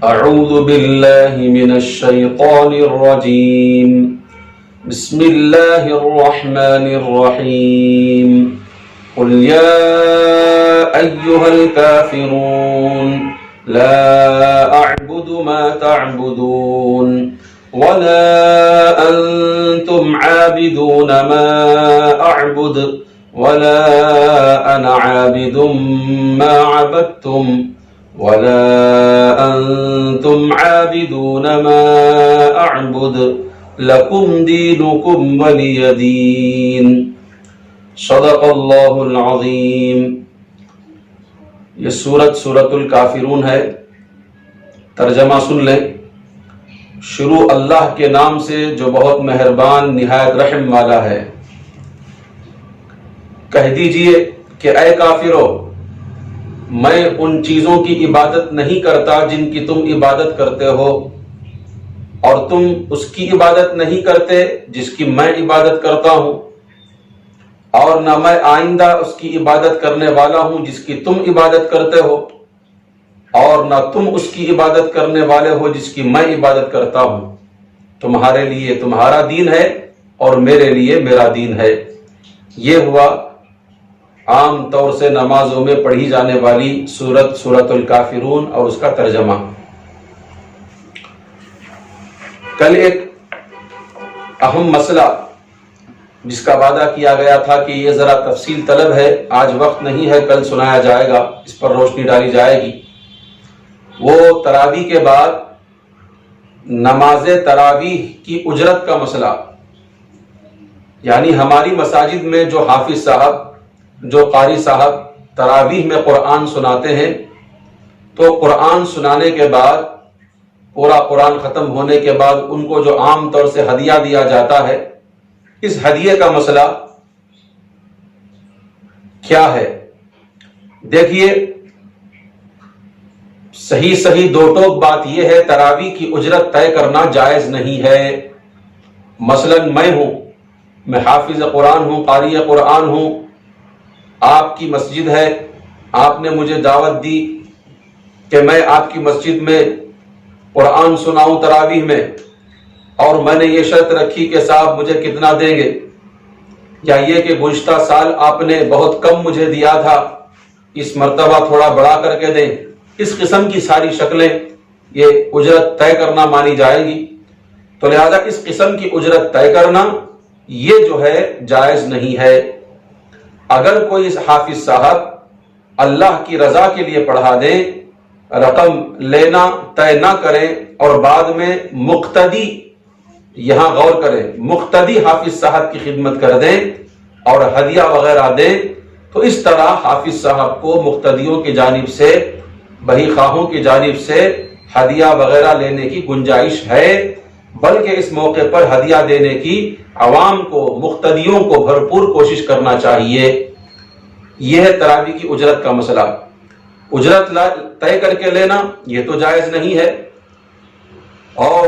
أعوذ بالله من الشيطان الرجيم بسم الله الرحمن الرحيم قل يا أيها الكافرون لا أعبد ما تعبدون ولا أنتم عابدون ما أعبد ولا أنا عابد ما عبدتم ولا أنتم عابدون ما أعبد لكم دينكم ولي دين صدق اللہ العظیم۔ یہ سورۃ الکافرون ہے۔ ترجمہ سن لیں۔ شروع اللہ کے نام سے جو بہت مہربان نہایت رحم والا ہے۔ کہہ دیجئے کہ اے کافرو، میں ان چیزوں کی عبادت نہیں کرتا جن کی تم عبادت کرتے ہو، اور تم اس کی عبادت نہیں کرتے جس کی میں عبادت کرتا ہوں، اور نہ میں آئندہ اس کی عبادت کرنے والا ہوں جس کی تم عبادت کرتے ہو، اور نہ تم اس کی عبادت کرنے والے ہو جس کی میں عبادت کرتا ہوں۔ تمہارے لیے تمہارا دین ہے اور میرے لیے میرا دین ہے۔ یہ ہوا عام طور سے نمازوں میں پڑھی جانے والی سورۃ الکافرون اور اس کا ترجمہ۔ کل ایک اہم مسئلہ جس کا وعدہ کیا گیا تھا کہ یہ ذرا تفصیل طلب ہے، آج وقت نہیں ہے، کل سنایا جائے گا، اس پر روشنی ڈالی جائے گی۔ وہ تراویح کے بعد نماز تراویح کی اجرت کا مسئلہ، یعنی ہماری مساجد میں جو حافظ صاحب، جو قاری صاحب تراویح میں قرآن سناتے ہیں، تو قرآن سنانے کے بعد، پورا قرآن ختم ہونے کے بعد ان کو جو عام طور سے ہدیہ دیا جاتا ہے، اس ہدیے کا مسئلہ کیا ہے؟ دیکھیے، صحیح دو ٹوک بات یہ ہے، تراویح کی اجرت طے کرنا جائز نہیں ہے۔ مثلا میں حافظ قرآن ہوں، قاری قرآن ہوں، آپ کی مسجد ہے، آپ نے مجھے دعوت دی کہ میں آپ کی مسجد میں قرآن سناؤں تراویح میں، اور میں نے یہ شرط رکھی کہ صاحب مجھے کتنا دیں گے، یا یہ کہ گزشتہ سال آپ نے بہت کم مجھے دیا تھا، اس مرتبہ تھوڑا بڑھا کر کے دیں، اس قسم کی ساری شکلیں یہ اجرت طے کرنا مانی جائے گی۔ تو لہذا اس قسم کی اجرت طے کرنا یہ جو ہے جائز نہیں ہے۔ اگر کوئی حافظ صاحب اللہ کی رضا کے لیے پڑھا دیں، رقم لینا طے نہ کریں، اور بعد میں مقتدی، یہاں غور کریں، مقتدی حافظ صاحب کی خدمت کر دیں اور ہدیہ وغیرہ دیں، تو اس طرح حافظ صاحب کو مقتدیوں کی جانب سے، بہی خواہوں کی جانب سے ہدیہ وغیرہ لینے کی گنجائش ہے، بلکہ اس موقع پر ہدیہ دینے کی عوام کو، مقتدیوں کو بھرپور کوشش کرنا چاہیے۔ یہ ہے تراویح کی اجرت کا مسئلہ۔ اجرت طے کر کے لینا یہ تو جائز نہیں ہے، اور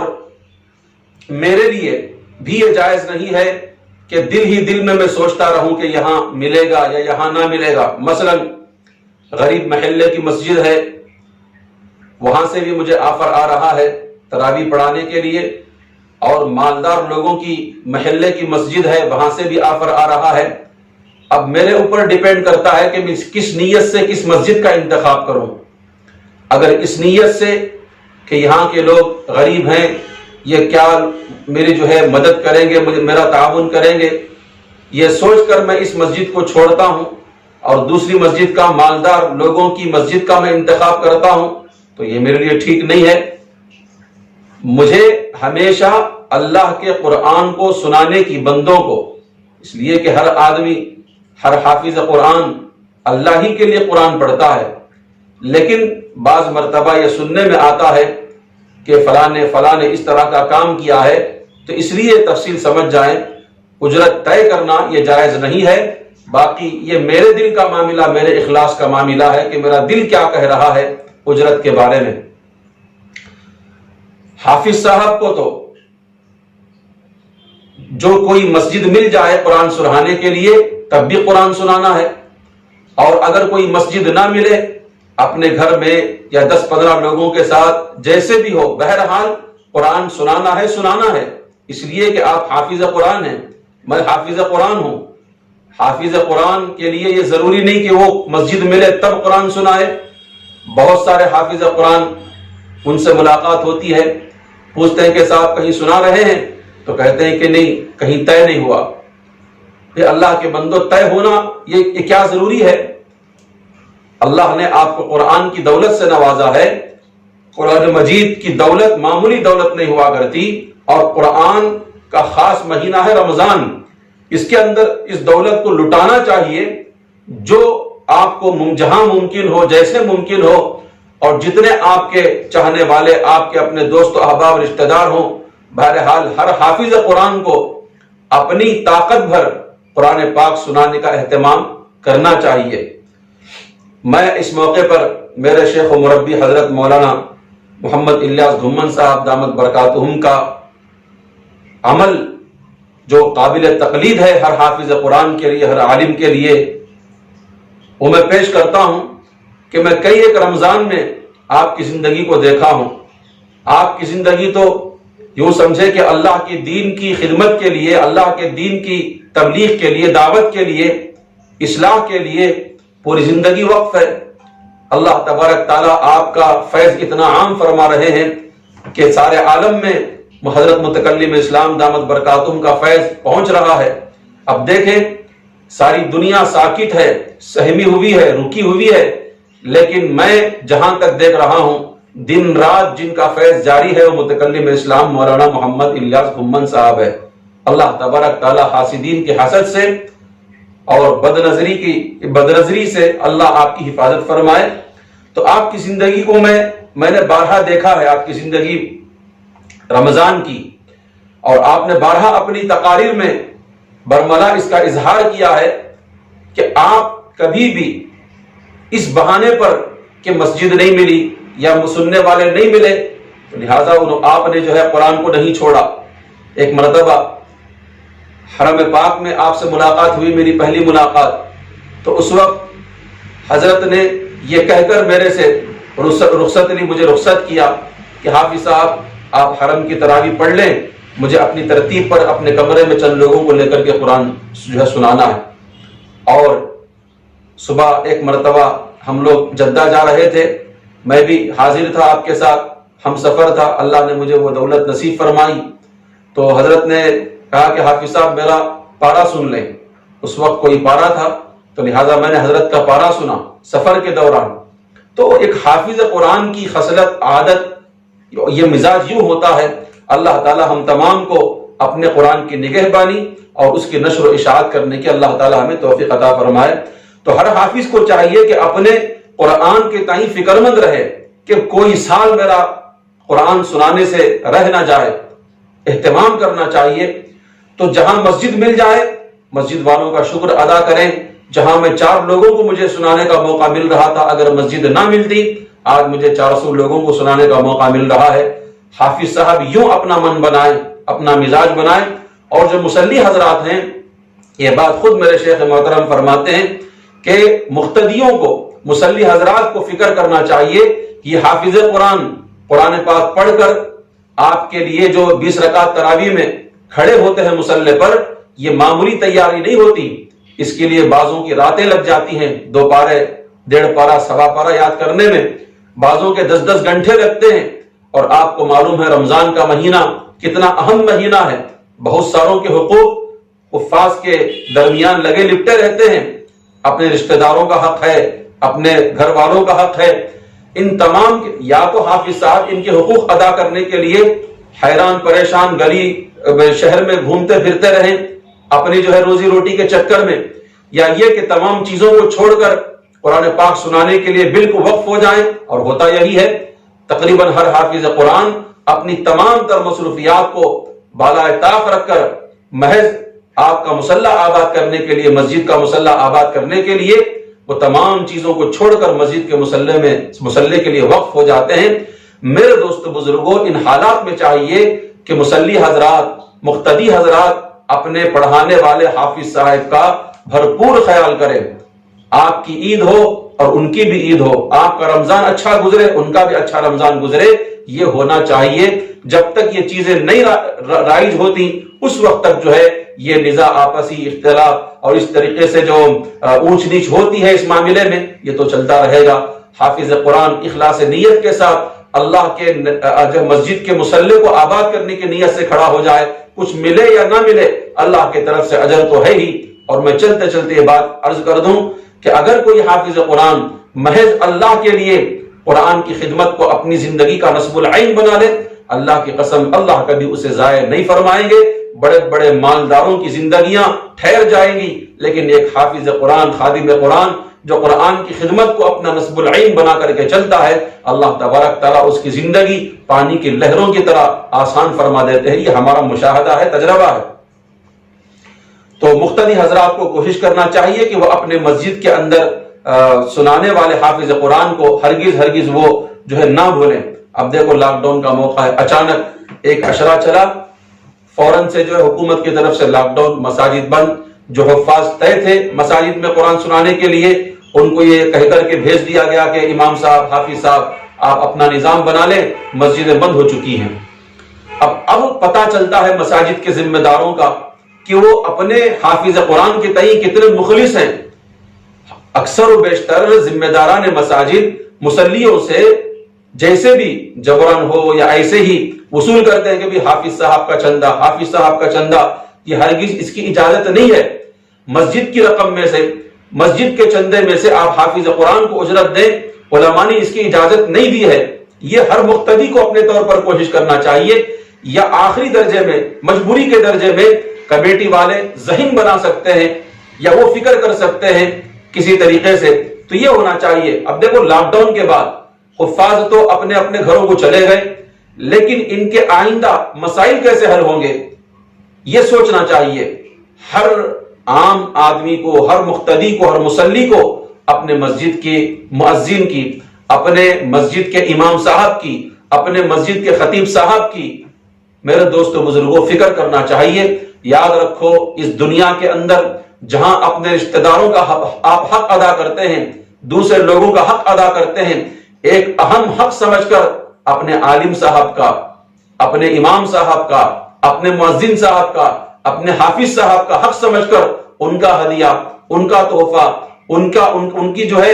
میرے لیے بھی یہ جائز نہیں ہے کہ دل ہی دل میں سوچتا رہوں کہ یہاں ملے گا یا یہاں نہ ملے گا۔ مثلا غریب محلے کی مسجد ہے، وہاں سے بھی مجھے آفر آ رہا ہے تراویح پڑھانے کے لیے، اور مالدار لوگوں کی محلے کی مسجد ہے، وہاں سے بھی آفر آ رہا ہے۔ اب میرے اوپر ڈیپینڈ کرتا ہے کہ میں کس نیت سے کس مسجد کا انتخاب کروں۔ اگر اس نیت سے کہ یہاں کے لوگ غریب ہیں، یہ کیا میری جو ہے مدد کریں گے، میرا تعاون کریں گے، یہ سوچ کر میں اس مسجد کو چھوڑتا ہوں اور دوسری مسجد کا، مالدار لوگوں کی مسجد کا میں انتخاب کرتا ہوں، تو یہ میرے لیے ٹھیک نہیں ہے۔ مجھے ہمیشہ اللہ کے قرآن کو سنانے کی، بندوں کو، اس لیے کہ ہر آدمی، ہر حافظ قرآن اللہ ہی کے لیے قرآن پڑھتا ہے، لیکن بعض مرتبہ یہ سننے میں آتا ہے کہ فلاں نے اس طرح کا کام کیا ہے، تو اس لیے تفصیل سمجھ جائیں، اجرت طے کرنا یہ جائز نہیں ہے۔ باقی یہ میرے دل کا معاملہ، میرے اخلاص کا معاملہ ہے کہ میرا دل کیا کہہ رہا ہے اجرت کے بارے میں۔ حافظ صاحب کو تو جو کوئی مسجد مل جائے قرآن سنانے کے لیے تب بھی قرآن سنانا ہے، اور اگر کوئی مسجد نہ ملے اپنے گھر میں یا 10-15 لوگوں کے ساتھ جیسے بھی ہو، بہرحال قرآن سنانا ہے، اس لیے کہ آپ حافظ قرآن ہیں، میں حافظ قرآن ہوں۔ حافظ قرآن کے لیے یہ ضروری نہیں کہ وہ مسجد ملے تب قرآن سنائے۔ بہت سارے حافظ قرآن، ان سے ملاقات ہوتی ہے، پوچھتے ہیں کہ صاحب کہیں سنا رہے ہیں؟ تو کہتے ہیں کہ نہیں، کہیں طے نہیں ہوا۔ یہ اللہ کے بندو، طے ہونا یہ کیا ضروری ہے؟ اللہ نے آپ کو قرآن کی دولت سے نوازا ہے۔ قرآن مجید کی دولت معمولی دولت نہیں ہوا کرتی، اور قرآن کا خاص مہینہ ہے رمضان، اس کے اندر اس دولت کو لٹانا چاہیے۔ جو آپ کو جہاں ممکن ہو، جیسے ممکن ہو، اور جتنے آپ کے چاہنے والے، آپ کے اپنے دوست و احباب رشتہ دار ہوں، بہرحال ہر حافظ قرآن کو اپنی طاقت بھر قرآن پاک سنانے کا اہتمام کرنا چاہیے۔ میں اس موقع پر میرے شیخ و مربی حضرت مولانا محمد الیاس گھمن صاحب دامت برکاتہم کا عمل جو قابل تقلید ہے ہر حافظ قرآن کے لیے، ہر عالم کے لیے، وہ میں پیش کرتا ہوں کہ میں کئی ایک رمضان میں آپ کی زندگی کو دیکھا ہوں۔ آپ کی زندگی تو یوں سمجھے کہ اللہ کی دین کی خدمت کے لیے، اللہ کے دین کی تبلیغ کے لیے، دعوت کے لیے، اصلاح کے لیے پوری زندگی وقف ہے۔ اللہ تبارک تعالیٰ آپ کا فیض اتنا عام فرما رہے ہیں کہ سارے عالم میں حضرت متکلم اسلام دامت برکاتہم کا فیض پہنچ رہا ہے۔ اب دیکھیں، ساری دنیا ساکت ہے، سہمی ہوئی ہے، رکی ہوئی ہے، لیکن میں جہاں تک دیکھ رہا ہوں دن رات جن کا فیض جاری ہے وہ متکلم اسلام مولانا محمد الیاس گھمن صاحب ہے۔ اللہ تبارک تعالیٰ حاسدین کے حسد سے اور بدنظری سے اللہ آپ کی حفاظت فرمائے۔ تو آپ کی زندگی کو میں نے بارہا دیکھا ہے، آپ کی زندگی رمضان کی، اور آپ نے بارہا اپنی تقاریر میں برملا اس کا اظہار کیا ہے کہ آپ کبھی بھی اس بہانے پر کہ مسجد نہیں ملی یا سننے والے نہیں ملے تو لہٰذا آپ نے جو ہے قرآن کو نہیں چھوڑا۔ ایک مرتبہ حرم پاک میں آپ سے ملاقات ہوئی، میری پہلی ملاقات، تو اس وقت حضرت نے یہ کہہ کر میرے سے رخصت لی، مجھے رخصت کیا کہ حافظ صاحب آپ حرم کی تراویح پڑھ لیں، مجھے اپنی ترتیب پر اپنے کمرے میں چند لوگوں کو لے کر کے قرآن جو ہے سنانا ہے۔ اور صبح ایک مرتبہ ہم لوگ جدہ جا رہے تھے، میں بھی حاضر تھا آپ کے ساتھ، ہم سفر تھا، اللہ نے مجھے وہ دولت نصیب فرمائی۔ تو حضرت نے کہا کہ حافظ صاحب میرا پارا سن لیں۔ اس وقت کوئی پارا تھا تو لہٰذا میں نے حضرت کا پارا سنا سفر کے دوران۔ تو ایک حافظ قرآن کی خصلت، عادت، یہ مزاج یوں ہوتا ہے۔ اللہ تعالی ہم تمام کو اپنے قرآن کی نگہبانی اور اس کی نشر و اشاعت کرنے کی اللہ تعالی ہمیں توفیق عطا فرمائے۔ تو ہر حافظ کو چاہیے کہ اپنے قرآن کے تئیں فکر مند رہے کہ کوئی سال میرا قرآن سنانے سے رہ نہ جائے، اہتمام کرنا چاہیے۔ تو جہاں مسجد مل جائے مسجد والوں کا شکر ادا کریں۔ جہاں میں 4 لوگوں کو مجھے سنانے کا موقع مل رہا تھا، اگر مسجد نہ ملتی آج مجھے 400 لوگوں کو سنانے کا موقع مل رہا ہے۔ حافظ صاحب یوں اپنا من بنائیں، اپنا مزاج بنائیں۔ اور جو مصلی حضرات ہیں، یہ بات خود میرے شیخ محترم فرماتے ہیں کہ مقتدیوں کو، مصلی حضرات کو فکر کرنا چاہیے کہ یہ حافظ قرآن پاک پڑھ کر آپ کے لیے جو 20 رکعت تراویح میں کھڑے ہوتے ہیں مصلی پر، یہ معمولی تیاری نہیں ہوتی، اس کے لیے بعضوں کی راتیں لگ جاتی ہیں، 2 پارے، 1.5 پارا، 1.25 پارا یاد کرنے میں، بعضوں کے 10 گھنٹے لگتے ہیں۔ اور آپ کو معلوم ہے رمضان کا مہینہ کتنا اہم مہینہ ہے، بہت ساروں کے حقوق حفاظ کے درمیان لگے لپٹے رہتے ہیں، اپنے رشتہ داروں کا حق ہے، اپنے گھر والوں کا حق ہے، ان تمام یا تو حافظ صاحب ان کے حقوق ادا کرنے کے لیے حیران پریشان گلی شہر میں گھومتے پھرتے رہیں اپنی جو ہے روزی روٹی کے چکر میں، یا یہ کہ تمام چیزوں کو چھوڑ کر قرآن پاک سنانے کے لیے بالکل وقف ہو جائیں۔ اور ہوتا یہی ہے، تقریباً ہر حافظ قرآن اپنی تمام تر مصروفیات کو بالائے طاق رکھ کر محض آپ کا مصلی آباد کرنے کے لیے، مسجد کا مصلی آباد کرنے کے لیے وہ تمام چیزوں کو چھوڑ کر مسجد کے مصلی کے لیے وقف ہو جاتے ہیں۔ میرے دوست بزرگوں، ان حالات میں چاہیے کہ مصلی حضرات، مقتدی حضرات اپنے پڑھانے والے حافظ صاحب کا بھرپور خیال کریں۔ آپ کی عید ہو، اور ان کی بھی عید ہو، آپ کا رمضان اچھا گزرے، ان کا بھی اچھا رمضان گزرے، یہ ہونا چاہیے۔ جب تک یہ چیزیں نہیں رائج ہوتی اس وقت تک جو ہے یہ نزاع، آپسی اختلاف اور اس طریقے سے جو اونچ نیچ ہوتی ہے اس معاملے میں، یہ تو چلتا رہے گا۔ حافظ قرآن اخلاص نیت کے ساتھ اللہ کے مسجد کے مصلی کو آباد کرنے کی نیت سے کھڑا ہو جائے، کچھ ملے یا نہ ملے اللہ کی طرف سے اجر تو ہے ہی۔ اور میں چلتے چلتے یہ بات عرض کر دوں کہ اگر کوئی حافظ قرآن محض اللہ کے لیے قرآن کی خدمت کو اپنی زندگی کا نصب العین بنا لے، اللہ کی قسم اللہ کبھی اسے ضائع نہیں فرمائیں گے۔ بڑے بڑے مالداروں کی زندگیاں ٹھہر جائیں گی، لیکن ایک حافظ قرآن، خادم قرآن جو قرآن کی خدمت کو اپنا نصب العین بنا کر کے چلتا ہے، اللہ تبارک تعالیٰ اس کی زندگی پانی کی لہروں کی طرح آسان فرما دیتے ہیں۔ یہ ہمارا مشاہدہ ہے، تجربہ ہے۔ تو مقتدی حضرات کو کوشش کرنا چاہیے کہ وہ اپنے مسجد کے اندر سنانے والے حافظ قرآن کو ہرگز وہ جو ہے نہ بھولیں۔ اب دیکھو لاک ڈاؤن کا موقع ہے، اچانک ایک اشرا چلا، فوراً سے جو ہے حکومت کی طرف سے لاک ڈاؤن، مساجد بند۔ جو حفاظ طے تھے مساجد میں قرآن سنانے کے لیے، ان کو یہ کہہ کر کے بھیج دیا گیا کہ امام صاحب، حافظ صاحب آپ اپنا نظام بنا لیں، مسجدیں بند ہو چکی ہیں۔ اب پتہ چلتا ہے مساجد کے ذمہ داروں کا کہ وہ اپنے حافظ قرآن کے تئیں کتنے مخلص ہیں۔ اکثر و بیشتر ذمہ داران مساجد مصلیوں سے جیسے بھی جبران ہو یا ایسے ہی وصول کرتے ہیں کہ بھی حافظ صاحب کا چندہ، حافظ صاحب کا چندہ۔ یہ ہرگز اس کی اجازت نہیں ہے۔ مسجد کی رقم میں سے، مسجد کے چندے میں سے آپ حافظ قرآن کو اجرت دیں، علماء نے اس کی اجازت نہیں دی ہے۔ یہ ہر مقتدی کو اپنے طور پر کوشش کرنا چاہیے، یا آخری درجے میں، مجبوری کے درجے میں کمیٹی والے ذہن بنا سکتے ہیں یا وہ فکر کر سکتے ہیں کسی طریقے سے، تو یہ ہونا چاہیے۔ اب دیکھو لاک ڈاؤن کے بعد حفاظ تو اپنے اپنے گھروں کو چلے گئے، لیکن ان کے آئندہ مسائل کیسے حل ہوں گے یہ سوچنا چاہیے۔ ہر عام آدمی کو، ہر مقتدی کو، ہر مصلی کو اپنے مسجد کے مؤذن کی، اپنے مسجد کے امام صاحب کی، اپنے مسجد کے خطیب صاحب کی، میرے دوستو بزرگوں، فکر کرنا چاہیے۔ یاد رکھو اس دنیا کے اندر جہاں اپنے رشتہ داروں کا آپ حق ادا کرتے ہیں، دوسرے لوگوں کا حق ادا کرتے ہیں، ایک اہم حق سمجھ کر اپنے عالم صاحب کا، اپنے امام صاحب کا، اپنے مؤذن صاحب کا، اپنے حافظ صاحب کا حق سمجھ کر ان کا ہدیہ، ان کا تحفہ، ان کی جو ہے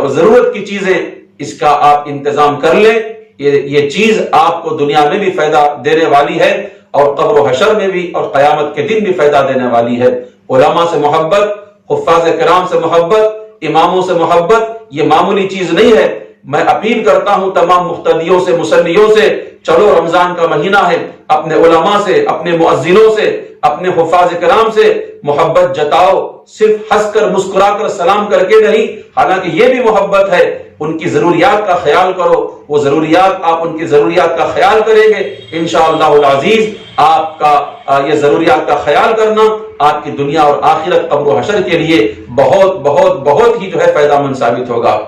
ضرورت کی چیزیں، اس کا آپ انتظام کر لیں۔ یہ چیز آپ کو دنیا میں بھی فائدہ دینے والی ہے، اور قبر و حشر میں بھی، اور قیامت کے دن بھی فائدہ دینے والی ہے۔ علماء سے محبت، حفاظ کرام سے محبت، اماموں سے محبت یہ معمولی چیز نہیں ہے۔ میں اپیل کرتا ہوں تمام مقتدیوں سے، مصلیوں سے، چلو رمضان کا مہینہ ہے، اپنے علماء سے، اپنے مؤذنوں سے، اپنے حفاظ کرام سے محبت جتاؤ، صرف ہنس کر مسکرا کر سلام کر کے نہیں، حالانکہ یہ بھی محبت ہے۔ ان کی ضروریات کا خیال کرو، وہ ضروریات، آپ ان کی ضروریات کا خیال کریں گے انشاءاللہ العزیز، آپ کا یہ ضروریات کا خیال کرنا آپ کی دنیا اور آخرت، قبر و حشر کے لیے بہت بہت بہت ہی جو ہے فائدہ مند ثابت ہوگا۔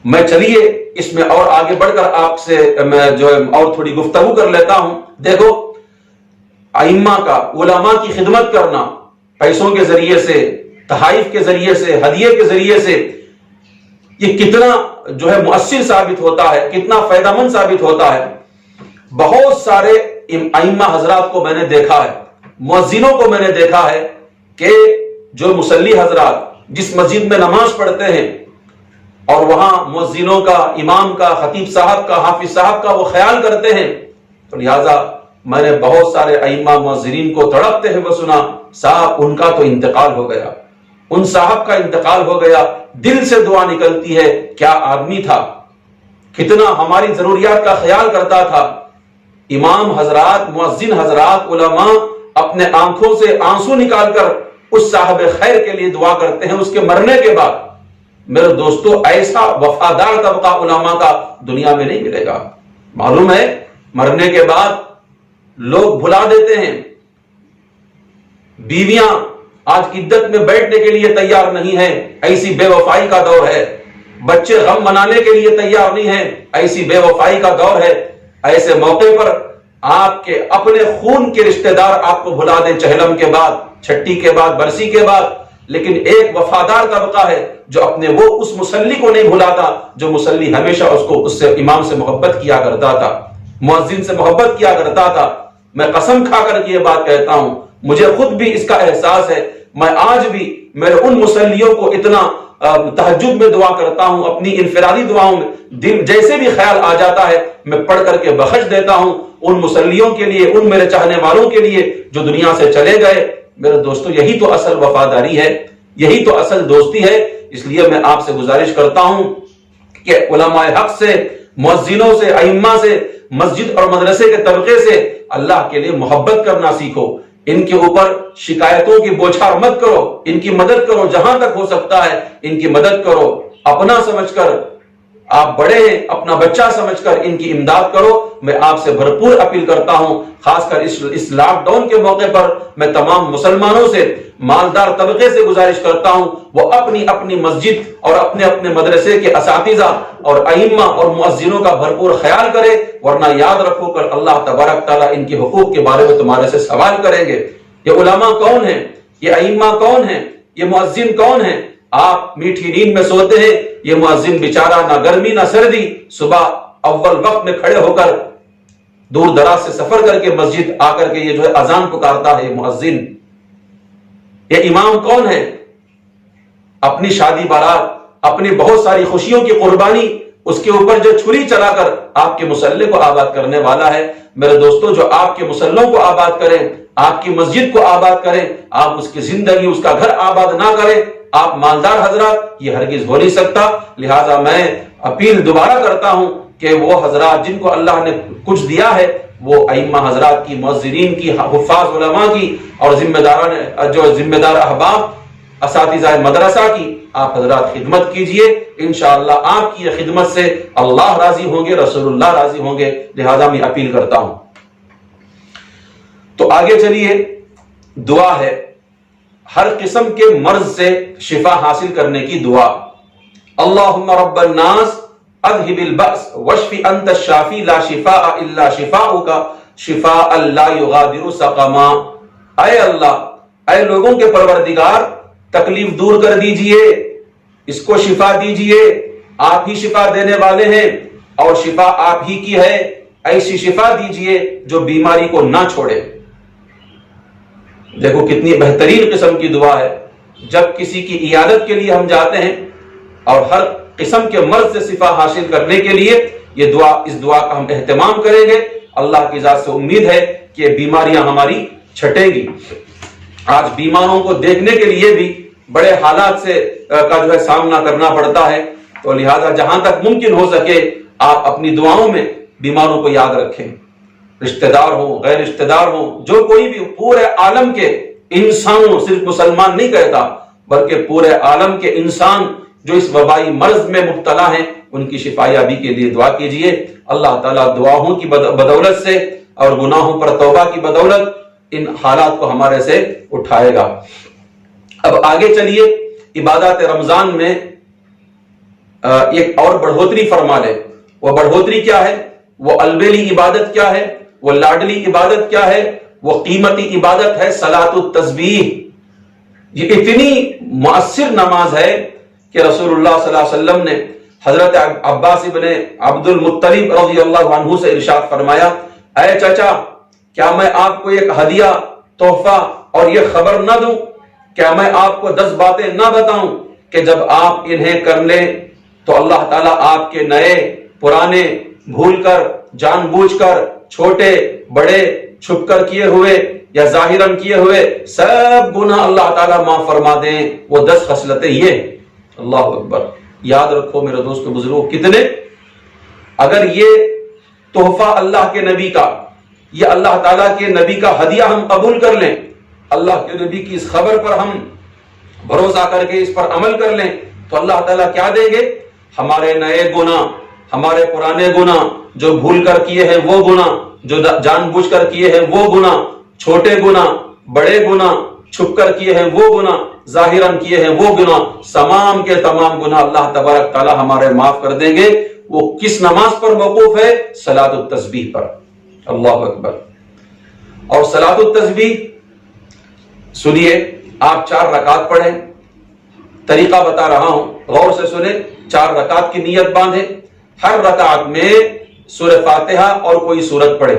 میں چلیے اس میں اور آگے بڑھ کر آپ سے میں جو ہے اور تھوڑی گفتگو کر لیتا ہوں۔ دیکھو ائمہ کا، علماء کی خدمت کرنا پیسوں کے ذریعے سے، تحائف کے ذریعے سے، ہدیے کے ذریعے سے، یہ کتنا جو ہے مؤثر ثابت ہوتا ہے، کتنا فائدہ مند ثابت ہوتا ہے۔ بہت سارے ائمہ حضرات کو میں نے دیکھا ہے، مؤذنوں کو میں نے دیکھا ہے کہ جو مصلی حضرات جس مسجد میں نماز پڑھتے ہیں اور وہاں مؤذنوں کا، امام کا، خطیب صاحب کا، حافظ صاحب کا وہ خیال کرتے ہیں، تو لہذا میں نے بہت سارے ائمہ مؤذنین کو تڑپتے ہوئے سنا، صاحب ان کا تو انتقال ہو گیا، ان صاحب کا انتقال ہو گیا، دل سے دعا نکلتی ہے، کیا آدمی تھا، کتنا ہماری ضروریات کا خیال کرتا تھا۔ امام حضرات، مؤذن حضرات، علماء اپنے آنکھوں سے آنسو نکال کر اس صاحب خیر کے لیے دعا کرتے ہیں اس کے مرنے کے بعد۔ میرے دوستو ایسا وفادار طبقہ علماء کا دنیا میں نہیں ملے گا۔ معلوم ہے مرنے کے بعد لوگ بھلا دیتے ہیں، بیویاں آج عدت میں بیٹھنے کے لیے تیار نہیں ہیں، ایسی بے وفائی کا دور ہے، بچے غم منانے کے لیے تیار نہیں ہیں، ایسی بے وفائی کا دور ہے۔ ایسے موقع پر آپ کے اپنے خون کے رشتہ دار آپ کو بھلا دیں، چہلم کے بعد، چھٹی کے بعد، برسی کے بعد، لیکن ایک وفادار طبقہ ہے جو اپنے وہ اس مصلی کو نہیں بھلاتا جو مصلی ہمیشہ اس سے امام سے محبت کیا کرتا تھا، مؤذن سے محبت کیا کرتا تھا۔ میں قسم کھا کر کے یہ بات کہتا ہوں، مجھے خود بھی اس کا احساس ہے، میں آج بھی میرے ان مصلیوں کو اتنا تہجد میں دعا کرتا ہوں، اپنی انفرادی دعاؤں میں دن جیسے بھی خیال آ جاتا ہے میں پڑھ کر کے بخش دیتا ہوں ان مصلیوں کے لیے، ان میرے چاہنے والوں کے لیے جو دنیا سے چلے گئے۔ میرے دوستو، یہی تو اصل وفاداری ہے، یہی تو اصل دوستی ہے۔ اس لیے میں آپ سے گزارش کرتا ہوں کہ علماء حق سے، مؤذنوں سے، ائمہ سے، مسجد اور مدرسے کے طبقے سے اللہ کے لیے محبت کرنا سیکھو۔ ان کے اوپر شکایتوں کی بوچھار مت کرو، ان کی مدد کرو، جہاں تک ہو سکتا ہے ان کی مدد کرو، اپنا سمجھ کر، آپ بڑے ہیں اپنا بچہ سمجھ کر ان کی امداد کرو۔ میں آپ سے بھرپور اپیل کرتا ہوں، خاص کر اس لاک ڈاؤن کے موقع پر میں تمام مسلمانوں سے، مالدار طبقے سے گزارش کرتا ہوں وہ اپنی اپنی مسجد اور اپنے اپنے مدرسے کے اساتذہ اور ائمہ اور مؤذنوں کا بھرپور خیال کرے، ورنہ یاد رکھو کر اللہ تبارک تعالیٰ ان کے حقوق کے بارے میں تمہارے سے سوال کریں گے۔ یہ علماء کون ہیں؟ یہ ائمہ کون ہیں؟ یہ مؤذن کون ہیں؟ آپ میٹھی نیند میں سوتے ہیں، یہ مؤذن بیچارہ نہ گرمی نہ سردی صبح اول وقت میں کھڑے ہو کر دور دراز سے سفر کر کے مسجد آ کر کے یہ جو ہے اذان پکارتا ہے، یہ مؤذن۔ یہ امام کون ہے؟ اپنی شادی بارات، اپنی بہت ساری خوشیوں کی قربانی، اس کے اوپر جو چھری چلا کر آپ کے مصلے کو آباد کرنے والا ہے۔ میرے دوستو، جو آپ کے مصلوں کو آباد کریں، آپ کی مسجد کو آباد کریں، آپ اس کی زندگی، اس کا گھر آباد نہ کریں، آپ مالدار حضرات، یہ ہرگز ہو نہیں سکتا۔ لہٰذا میں اپیل دوبارہ کرتا ہوں کہ وہ حضرات جن کو اللہ نے کچھ دیا ہے، وہ ائمہ حضرات کی، مؤذنین کی، حفاظ علماء کی اور ذمہ دار احباب اساتذہ مدرسہ کی آپ حضرات خدمت کیجئے۔ انشاءاللہ آپ کی یہ خدمت سے اللہ راضی ہوں گے، رسول اللہ راضی ہوں گے۔ لہذا میں اپیل کرتا ہوں۔ تو آگے چلیے، دعا ہے ہر قسم کے مرض سے شفا حاصل کرنے کی دعا۔ اللہم رب الناس اذهب البأس واشف انت الشافی لا شفاء الا شفاؤک شفاء لا یغادر سقما۔ اے اللہ، اے لوگوں کے پروردگار، تکلیف دور کر دیجئے، اس کو شفا دیجئے، آپ ہی شفا دینے والے ہیں اور شفا آپ ہی کی ہے۔ ایسی شفا دیجئے جو بیماری کو نہ چھوڑے۔ دیکھو کتنی بہترین قسم کی دعا ہے۔ جب کسی کی عیادت کے لیے ہم جاتے ہیں اور ہر قسم کے مرض سے شفا حاصل کرنے کے لیے یہ دعا، اس دعا کا ہم اہتمام کریں گے۔ اللہ کی ذات سے امید ہے کہ بیماریاں ہماری چھٹیں گی۔ آج بیماروں کو دیکھنے کے لیے بھی بڑے حالات سے کا جو ہے سامنا کرنا پڑتا ہے، تو لہذا جہاں تک ممکن ہو سکے آپ اپنی دعاؤں میں بیماروں کو یاد رکھیں، رشتہ دار ہوں، غیر رشتہ دار ہوں، جو کوئی بھی پورے عالم کے انسانوں، صرف مسلمان نہیں کہتا بلکہ پورے عالم کے انسان جو اس وبائی مرض میں مبتلا ہیں، ان کی شفا یابی کے لیے دعا کیجئے۔ اللہ تعالیٰ دعاؤں کی بدولت سے اور گناہوں پر توبہ کی بدولت ان حالات کو ہمارے سے اٹھائے گا۔ اب آگے چلیے، عبادات رمضان میں ایک اور بڑھوتری فرما لے۔ وہ بڑھوتری کیا ہے؟ وہ البیلی عبادت کیا ہے؟ وہ لاڈلی عبادت کیا ہے؟ وہ قیمتی عبادت ہے صلاۃ التسبیح۔ یہ اتنی مؤثر نماز ہے کہ رسول اللہ صلی اللہ علیہ وسلم نے حضرت عباس ابن عبد المطلب رضی اللہ عنہ سے ارشاد فرمایا، اے چچا، کیا میں آپ کو ایک ہدیہ، تحفہ اور یہ خبر نہ دوں؟ کیا میں آپ کو 10 باتیں نہ بتاؤں کہ جب آپ انہیں کر لیں تو اللہ تعالیٰ آپ کے نئے پرانے، بھول کر، جان بوجھ کر، چھوٹے بڑے، چھپ کر کیے ہوئے یا ظاہراً کیے ہوئے سب گناہ اللہ تعالیٰ معاف فرما دیں۔ وہ 10 خصلتیں یہ۔ اللہ اکبر! یاد رکھو میرے دوستو بزرگوں، کتنے اگر یہ تحفہ اللہ کے نبی کا، یہ اللہ تعالیٰ کے نبی کا ہدیہ ہم قبول کر لیں، اللہ کے نبی کی اس خبر پر ہم بھروسہ کر کے اس پر عمل کر لیں، تو اللہ تعالیٰ کیا دیں گے؟ ہمارے نئے گناہ، ہمارے پرانے گناہ، جو بھول کر کیے ہیں وہ گناہ، جو جان بوجھ کر کیے ہیں وہ گناہ، چھوٹے گناہ، بڑے گناہ، چھپ کر کیے ہیں وہ گناہ، ظاہراً کیے ہیں وہ گناہ، تمام کے تمام گناہ اللہ تبارک تعالیٰ ہمارے معاف کر دیں گے۔ وہ کس نماز پر موقوف ہے؟ صلاۃ التسبیح پر۔ اللہ اکبر! اور صلاۃ التسبیح سنیے، آپ 4 رکعت پڑھیں، طریقہ بتا رہا ہوں، غور سے سنیں۔ 4 رکعت کی نیت باندھے، ہر رکعت میں سورہ فاتحہ اور کوئی سورت پڑھے۔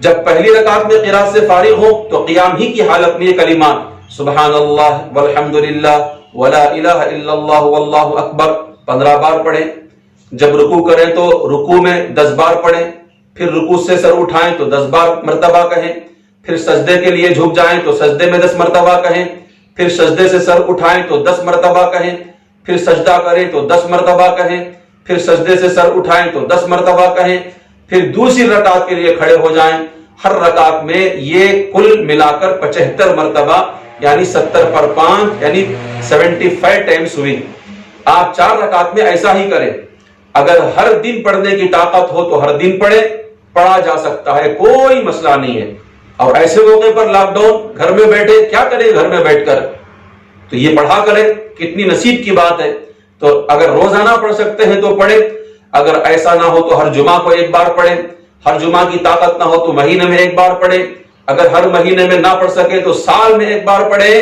جب پہلی رکعت میں قرات سے فارغ ہو تو قیام ہی کی حالت میں یہ کلمات سبحان اللہ والحمد للہ ولا الہ الا اللہ واللہ اکبر 15 بار پڑھیں۔ جب رکوع کریں تو رکوع میں 10 بار پڑھیں، پھر رکوع سے سر اٹھائیں تو 10 بار مرتبہ کہیں، پھر سجدے کے لیے جھک جائیں تو سجدے میں 10 مرتبہ کہیں، پھر سجدے سے سر اٹھائیں تو 10 مرتبہ کہیں، پھر سجدہ کریں تو 10 مرتبہ کہیں، پھر سجدے سے سر اٹھائیں تو 10 مرتبہ کہیں، پھر دوسری رکعت کے لیے کھڑے ہو جائیں۔ ہر رکعت میں یہ کل ملا کر 75 مرتبہ یعنی 70 پر 5 یعنی 75 ٹائمز ہوئی۔ آپ 4 رکعت میں ایسا ہی کریں۔ اگر ہر دن پڑھنے کی طاقت ہو تو ہر دن پڑھے، پڑھا جا سکتا ہے، کوئی مسئلہ نہیں ہے۔ اور ایسے موقع پر لاک ڈاؤن گھر میں بیٹھے کیا کرے، گھر میں بیٹھ کر تو یہ پڑھا کرے، کتنی نصیب کی بات ہے۔ تو اگر روزانہ پڑھ سکتے ہیں تو پڑھے، اگر ایسا نہ ہو تو ہر جمعہ کو 1 بار پڑھے، ہر جمعہ کی طاقت نہ ہو تو مہینے میں 1 بار پڑھے، اگر ہر مہینے میں نہ پڑھ سکے تو سال میں 1 بار پڑھے،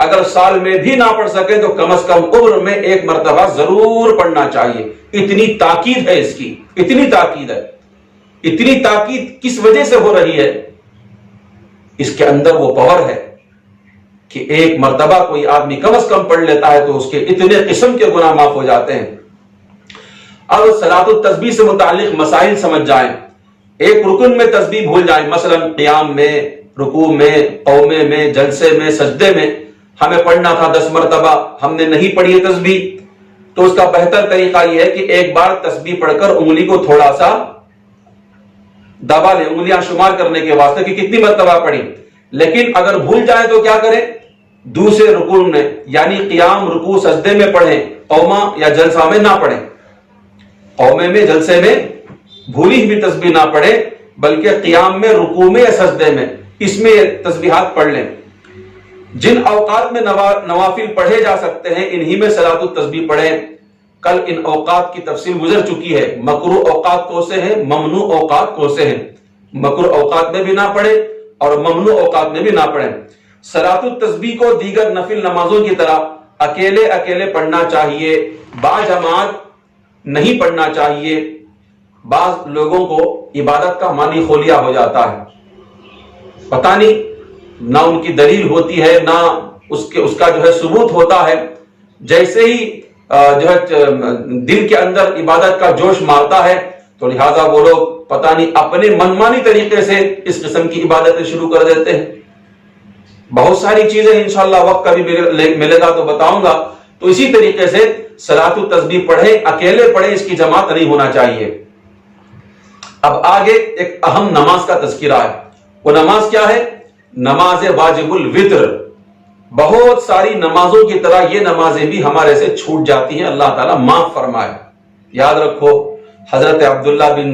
اگر سال میں بھی نہ پڑھ سکے تو کم از کم عمر میں 1 مرتبہ ضرور پڑھنا چاہیے۔ اتنی تاکید ہے اس کی، اتنی تاکید ہے۔ اتنی تاکید کس وجہ سے ہو رہی ہے؟ اس کے اندر وہ پاور ہے کہ 1 مرتبہ کوئی آدمی کم از کم پڑھ لیتا ہے تو اس کے اتنے قسم کے گناہ معاف ہو جاتے ہیں۔ اب صلاۃ التسبیح سے متعلق مسائل سمجھ جائیں۔ ایک رکن میں تسبیح بھول جائیں، مثلا قیام میں، رکوع میں، قومے میں، جلسے میں، سجدے میں ہمیں پڑھنا تھا 10 مرتبہ، ہم نے نہیں پڑھی تسبیح، تو اس کا بہتر طریقہ یہ ہے کہ ایک بار تسبیح پڑھ کر انگلی کو تھوڑا سا دبا لیں، انگلیاں شمار کرنے کے واسطے کہ کتنی مرتبہ پڑھی۔ لیکن اگر بھول جائیں تو کیا کریں؟ دوسرے رکوع میں یعنی قیام، رکوع، سجدے میں پڑھیں، قومہ یا جلسہ میں نہ پڑھیں۔ قومے میں، جلسے میں بھولی ہوئی تسبیح نہ پڑھیں، بلکہ قیام میں، رکوع میں یا سجدے میں اس میں تسبیحات پڑھ لیں۔ جن اوقات میں نوافل پڑھے جا سکتے ہیں انہی میں صلاۃ التسبیح پڑھیں۔ کل ان اوقات کی تفصیل گزر چکی ہے، مکروہ اوقات کون سے ہیں، ممنوع اوقات کون سے ہیں۔ مکروہ اوقات میں بھی نہ پڑھیں اور ممنوع اوقات میں بھی نہ پڑھیں۔ صلاۃ التسبیح کو دیگر نفل نمازوں کی طرح اکیلے اکیلے پڑھنا چاہیے، باجماعت نہیں پڑھنا چاہیے۔ بعض لوگوں کو عبادت کا معنی خولیا ہو جاتا ہے، پتہ نہیں نہ ان کی دلیل ہوتی ہے نہ اس کا جو ہے ثبوت ہوتا ہے، جیسے ہی جو ہے دل کے اندر عبادت کا جوش مارتا ہے تو لہذا وہ لوگ پتہ نہیں اپنے منمانی طریقے سے اس قسم کی عبادتیں شروع کر دیتے ہیں۔ بہت ساری چیزیں انشاءاللہ وقت کبھی ملے گا تو بتاؤں گا۔ تو اسی طریقے سے صلاۃ التسبیح پڑھیں، اکیلے پڑھیں، اس کی جماعت نہیں ہونا چاہیے۔ اب آگے ایک اہم نماز کا تذکرہ ہے، وہ نماز کیا ہے؟ نماز واجب الوتر۔ بہت ساری نمازوں کی طرح یہ نمازیں بھی ہمارے سے چھوٹ جاتی ہیں، اللہ تعالیٰ معاف فرمائے۔ یاد رکھو حضرت عبداللہ بن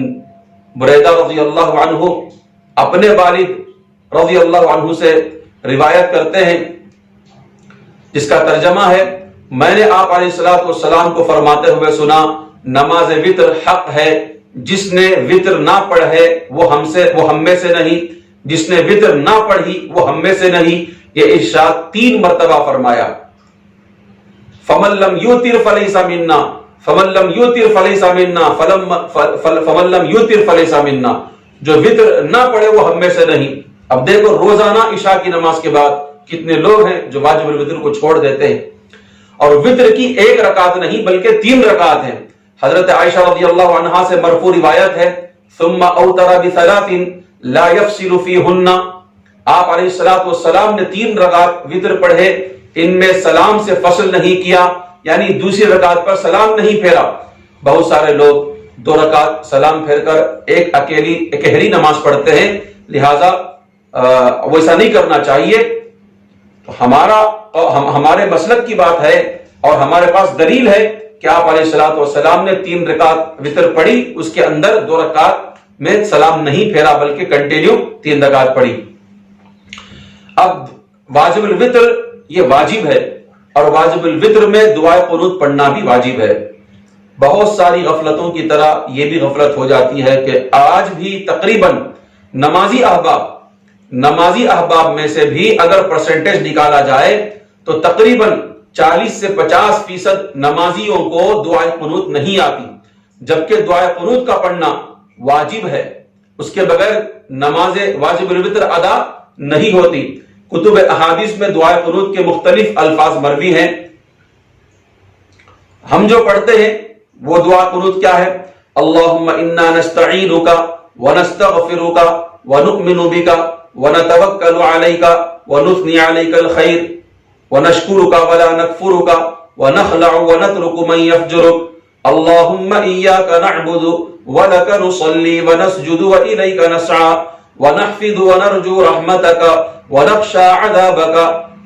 بریدہ رضی اللہ عنہ اپنے والد رضی اللہ عنہ سے روایت کرتے ہیں، جس کا ترجمہ ہے، میں نے آپ علیہ الصلوۃ والسلام کو فرماتے ہوئے سنا، نماز وتر حق ہے، جس نے وتر نہ پڑھے وہ ہم میں سے نہیں، جس نے وتر نہ پڑھی وہ ہم میں سے نہیں۔ یہ ارشاد 3 مرتبہ فرمایا، فمن لم یوتر فلیس منا، فمن لم یوتر فلیس منا، فمن لم یوتر فلیس منا، جو وتر نہ پڑھے وہ ہم میں سے نہیں۔ اب دیکھو روزانہ عشاء کی نماز کے بعد کتنے لوگ ہیں جو واجب الوتر کو چھوڑ دیتے ہیں، اور وتر کی 1 رکعت نہیں بلکہ 3 رکعت ہیں۔ حضرت عائشہ رضی اللہ عنہا سے مرفوع روایت ہے، ثم اوتر بثلاث لا يفصل فيهن، آپ علیہ الصلوۃ والسلام نے 3 رکعت وتر پڑھے، ان میں سلام سے فصل نہیں کیا، یعنی دوسری رکعت پر سلام نہیں پھیرا۔ بہت سارے لوگ 2 رکعت سلام پھیر کر ایک اکیلی نماز پڑھتے ہیں، لہذا ویسا نہیں کرنا چاہیے۔ تو ہمارے مسلک کی بات ہے اور ہمارے پاس دلیل ہے کہ آپ علیہ الصلوۃ والسلام نے 3 رکعت وتر پڑھی، اس کے اندر 2 رکعت میں سلام نہیں پھیرا بلکہ کنٹینیو 3 رکعت پڑھی۔ اب واجب الوتر یہ واجب ہے، اور واجب الوتر میں دعائے قنوت پڑھنا بھی واجب ہے۔ بہت ساری غفلتوں کی طرح یہ بھی غفلت ہو جاتی ہے کہ آج بھی تقریباً نمازی احباب میں سے بھی اگر پرسنٹیج نکالا جائے تو تقریباً 40 سے 50% نمازیوں کو دعائے قنوت نہیں آتی، جبکہ دعائے قنوت کا پڑھنا واجب ہے، اس کے بغیر نماز واجب الوتر ادا نہیں ہوتی۔ کتب احادیث میں دعائے قنوت کے مختلف الفاظ مروی ہیں۔ ہم جو پڑھتے ہیں وہ دعا قنوت کیا ہے؟ اللہم انا نستعینک ونستغفرک ونؤمن بک ونتوکل علیک ونثنی علیک الخیر ونشکرک ولا نکفرک ونخلع ونترک من یفجرک اللہم ایاک نعبد ولک نصلی ونسجد والیک نسعی ونحفظ ونرجو رحمتک ونخشى عذابک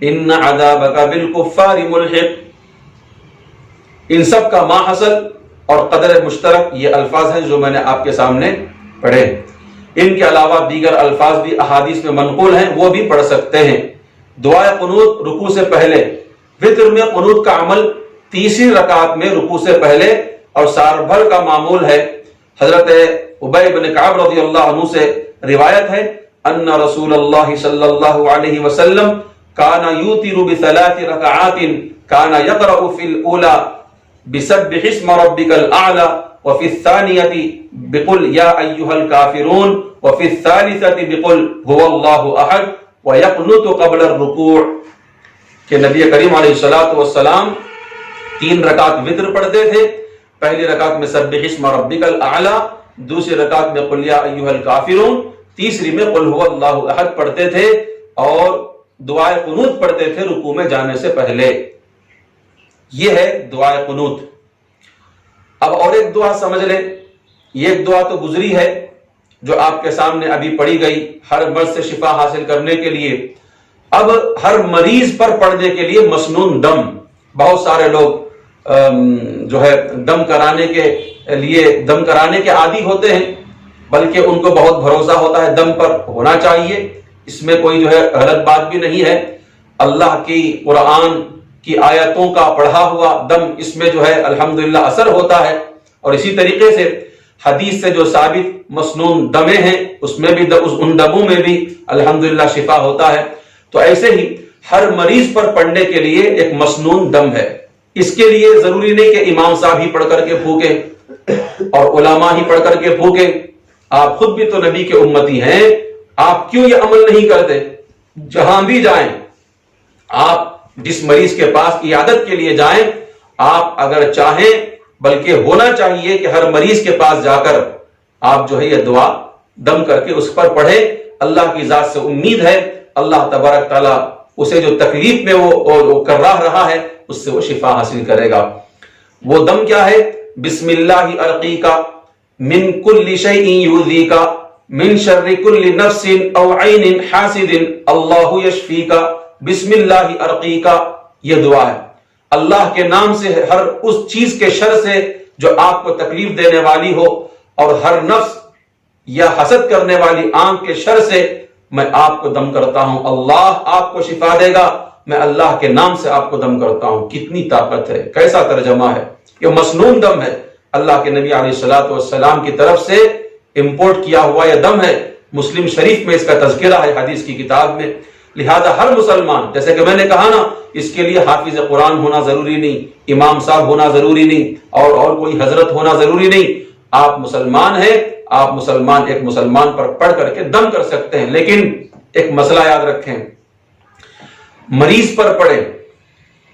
ان عذابک بالکفار ملحق۔ ان سب کا ماحصل اور قدر مشترک یہ الفاظ ہیں جو میں نے آپ کے سامنے پڑھے۔ ان کے علاوہ دیگر الفاظ بھی احادیث میں منقول ہیں، وہ بھی پڑھ سکتے ہیں۔ دعائے قنوت رکوع سے پہلے، وتر میں قنوت کا عمل تیسری رکعت میں رکوع سے پہلے اور سال بھر کا معمول ہے۔ حضرت ابی بن کعب رضی اللہ عنہ سے روایت ہے ان رسول اللہ صلی اللہ علیہ وسلم کان یوتر بثلاث رکعات کان یقرأ فی الاولی بسبح اسم ربک الاعلی وفی الثانیة بقل یا ایہا الکافرون وفی الثالثة بقل هو اللہ احد ویقنط قبل الرکوع، کہ نبی کریم علیہ السلام 3 رکعت وتر پڑھتے تھے۔ پہلی رکعت میں سبح اسم ربک الاعلی، دوسری رکعت میں قل یا ایہا الکافرون، تیسری میں قل هو اللہ احد پڑھتے تھے اور دعائے قنوت پڑھتے تھے رکوع میں جانے سے پہلے۔ یہ ہے دعائے قنوت۔ اب اور ایک دعا سمجھ لیں، یہ ایک دعا تو گزری ہے جو آپ کے سامنے ابھی پڑھی گئی ہر مرض سے شفا حاصل کرنے کے لیے۔ اب ہر مریض پر پڑھنے کے لیے مسنون دم، بہت سارے لوگ جو ہے دم کرانے کے عادی ہوتے ہیں، بلکہ ان کو بہت بھروسہ ہوتا ہے دم پر، ہونا چاہیے، اس میں کوئی جو ہے غلط بات بھی نہیں ہے۔ اللہ کی قرآن کی آیتوں کا پڑھا ہوا دم، اس میں جو ہے الحمدللہ اثر ہوتا ہے، اور اسی طریقے سے حدیث سے جو ثابت مسنون دمیں ہیں اس میں بھی ان دموں میں بھی الحمدللہ شفا ہوتا ہے۔ تو ایسے ہی ہر مریض پر پڑھنے کے لیے ایک مسنون دم ہے۔ اس کے لیے ضروری نہیں کہ امام صاحب ہی پڑھ کر کے پھونکے اور علماء ہی پڑھ کر کے پھونکے، آپ خود بھی تو نبی کے امتی ہیں، آپ کیوں یہ عمل نہیں کرتے؟ جہاں بھی جائیں، آپ جس مریض کے پاس عیادت کے لیے جائیں، آپ اگر چاہیں، بلکہ ہونا چاہیے کہ ہر مریض کے پاس جا کر آپ جو ہے یہ دعا دم کر کے اس پر پڑھیں۔ اللہ کی ذات سے امید ہے اللہ تبارک تعالیٰ اسے جو تکلیف میں وہ کر رہا ہے اس سے وہ شفا حاصل کرے گا۔ وہ دم کیا ہے؟ بسم اللہ ارقیک من کل شیء یؤذیک من شر کل نفس او عین حاسد اللہ یشفیک بسم اللہ ارقیک، یہ دعا ہے۔ اللہ کے نام سے ہر اس چیز کے شر سے جو آپ کو تکلیف دینے والی ہو، اور ہر نفس یا حسد کرنے والی آنکھ کے شر سے میں آپ کو دم کرتا ہوں، اللہ آپ کو شفا دے گا، میں اللہ کے نام سے آپ کو دم کرتا ہوں۔ کتنی طاقت ہے، کیسا ترجمہ ہے، یہ مسنون دم ہے، اللہ کے نبی علیہ السلام کی طرف سے امپورٹ کیا ہوا یہ دم ہے۔ مسلم شریف میں اس کا تذکرہ ہے حدیث کی کتاب میں۔ لہذا ہر مسلمان، جیسے کہ میں نے کہا نا، اس کے لیے حافظ قرآن ہونا ضروری نہیں، امام صاحب ہونا ضروری نہیں، اور کوئی حضرت ہونا ضروری نہیں، آپ مسلمان ہیں، آپ ایک مسلمان پر پڑھ کر کے دم کر سکتے ہیں۔ لیکن ایک مسئلہ یاد رکھیں، مریض پر پڑھیں،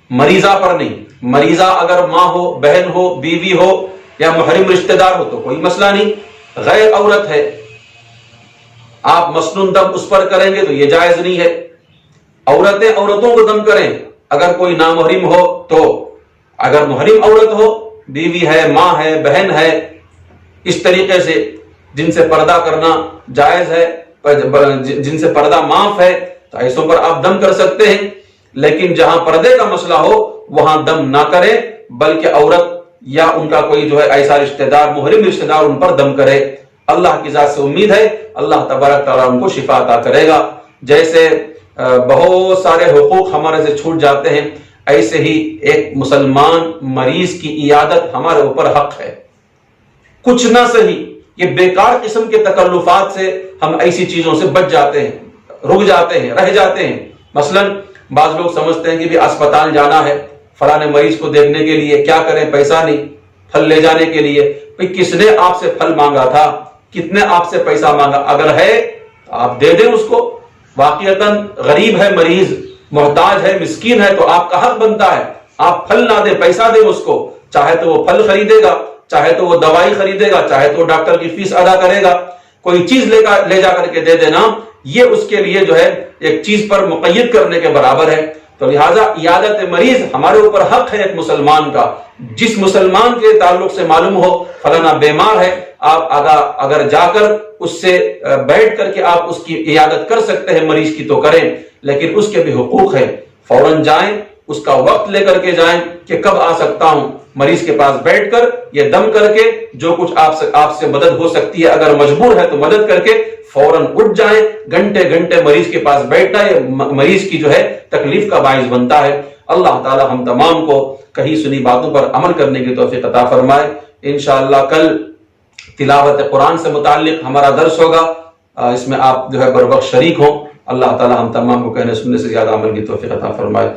مریضہ پر نہیں۔ مریضہ اگر ماں ہو، بہن ہو، بیوی ہو یا محرم رشتہ دار ہو تو کوئی مسئلہ نہیں، غیر عورت ہے، آپ مسنون دم اس پر کریں گے تو یہ جائز نہیں ہے۔ عورتیں عورتوں کو دم کریں، اگر کوئی نامحرم ہو تو، اگر محرم عورت ہو، بیوی ہے، ماں ہے، بہن ہے، اس طریقے سے جن سے پردہ کرنا جائز ہے، جن سے پردہ معاف ہے، تو ایسوں پر آپ دم کر سکتے ہیں۔ لیکن جہاں پردے کا مسئلہ ہو وہاں دم نہ کریں، بلکہ عورت یا ان کا کوئی جو ہے ایسا رشتہ دار، محرم رشتہ دار، ان پر دم کرے۔ اللہ کی ذات سے امید ہے اللہ تبارک تعالیٰ ان کو شفا عطا کرے گا۔ جیسے بہت سارے حقوق ہمارے سے چھوٹ جاتے ہیں، ایسے ہی ایک مسلمان مریض کی عیادت ہمارے اوپر حق ہے۔ کچھ نہ صحیح، یہ بیکار قسم کے تکلفات سے ہم ایسی چیزوں سے بچ جاتے ہیں، رک جاتے ہیں، رہ جاتے ہیں۔ مثلا بعض لوگ سمجھتے ہیں کہ بھی اسپتال جانا ہے فلاں مریض کو دیکھنے کے لیے، کیا کریں، پیسہ نہیں، پھل لے جانے کے لیے. بھئی کس نے آپ سے پھل مانگا تھا؟ کتنے آپ سے پیسہ مانگا؟ اگر ہے آپ دے دیں اس کو. واقعتاً غریب ہے مریض، محتاج ہے، مسکین ہے، تو آپ کا حق بنتا ہے آپ پھل نہ دیں، پیسہ دیں اس کو. چاہے تو وہ پھل خریدے گا، چاہے تو وہ دوائی خریدے گا، چاہے تو ڈاکٹر کی فیس ادا کرے گا، کوئی چیز لے جا کر کے دے دینا، یہ اس کے لیے جو ہے ایک چیز پر مقید کرنے کے برابر ہے. تو لہٰذا عیادت مریض ہمارے اوپر حق ہے ایک مسلمان کا. جس مسلمان کے تعلق سے معلوم ہو فلانا بیمار ہے، آپ اگر جا کر اس سے بیٹھ کر کے آپ اس کی عیادت کر سکتے ہیں مریض کی تو کریں، لیکن اس کے بھی حقوق ہے. فوراً جائیں، اس کا وقت لے کر کے جائیں کہ کب آ سکتا ہوں. مریض کے پاس بیٹھ کر یہ دم کر کے جو کچھ آپ سے مدد ہو سکتی ہے، اگر مجبور ہے تو مدد کر کے فوراً اٹھ جائیں. گھنٹے گھنٹے مریض کے پاس بیٹھنا یہ مریض کی جو ہے تکلیف کا باعث بنتا ہے. اللہ تعالی ہم تمام کو کہیں سنی باتوں پر عمل کرنے کی توفیق عطا فرمائے. انشاءاللہ کل تلاوت قرآن سے متعلق ہمارا درس ہوگا، اس میں آپ جو ہے بر وقت شریک ہوں. اللہ تعالی ہم تمام کو کہنے سننے سے زیادہ عمل کی توفیق عطا فرمائے.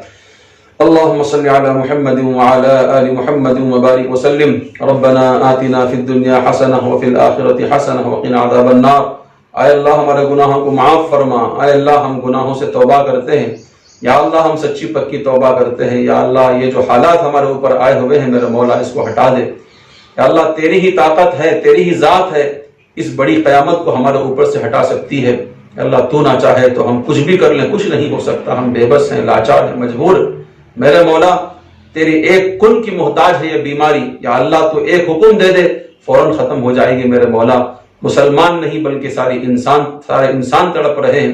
اللهم صل على محمد وعلى آل محمد وبارك وسلم. ربنا آتنا في الدنيا حسنة وفي الآخرة حسنة وقنا عذاب النار. اے اللہ ہمارے گناہوں کو معاف فرما. اے اللہ ہم گناہوں سے توبہ کرتے ہیں، یا اللہ ہم سچی پکی توبہ کرتے ہیں. یا اللہ یہ جو حالات ہمارے اوپر آئے ہوئے ہیں میرے مولا اس کو ہٹا دے. یا اللہ تیری ہی طاقت ہے، تیری ہی ذات ہے، اس بڑی قیامت کو ہمارے اوپر سے ہٹا سکتی ہے. اللہ تو نہ چاہے تو ہم کچھ بھی کر لیں، کچھ نہیں ہو سکتا. ہم بے بس ہیں، لاچار ہیں، مجبور. میرے مولا تیری ایک کن کی محتاج ہے یہ بیماری. یا اللہ تو ایک حکم دے دے فوراً ختم ہو جائے گی میرے مولا. مسلمان نہیں بلکہ سارے انسان تڑپ رہے ہیں.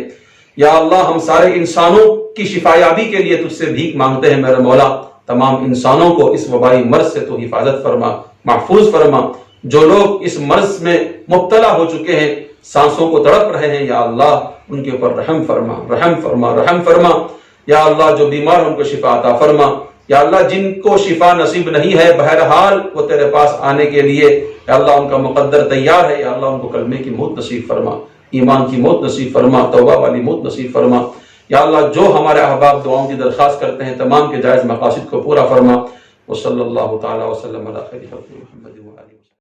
یا اللہ ہم سارے انسانوں کی شفایابی کے لیے تجھ سے بھیک مانگتے ہیں میرے مولا. تمام انسانوں کو اس وبائی مرض سے تو حفاظت فرما، محفوظ فرما. جو لوگ اس مرض میں مبتلا ہو چکے ہیں، سانسوں کو تڑپ رہے ہیں، یا اللہ ان کے اوپر رحم فرما، رحم فرما، رحم فرما. یا اللہ جو بیمار ان کو شفا عطا فرما. یا اللہ جن کو شفا نصیب نہیں ہے بہرحال وہ تیرے پاس آنے کے لیے یا اللہ ان کا مقدر تیار ہے. یا اللہ ان کو کلمے کی موت نصیب فرما، ایمان کی موت نصیب فرما، توبہ والی موت نصیب فرما. یا اللہ جو ہمارے احباب دعاؤں کی درخواست کرتے ہیں تمام کے جائز مقاصد کو پورا فرما. وصلی اللہ تعالی وسلم علی خیر خلق محمد.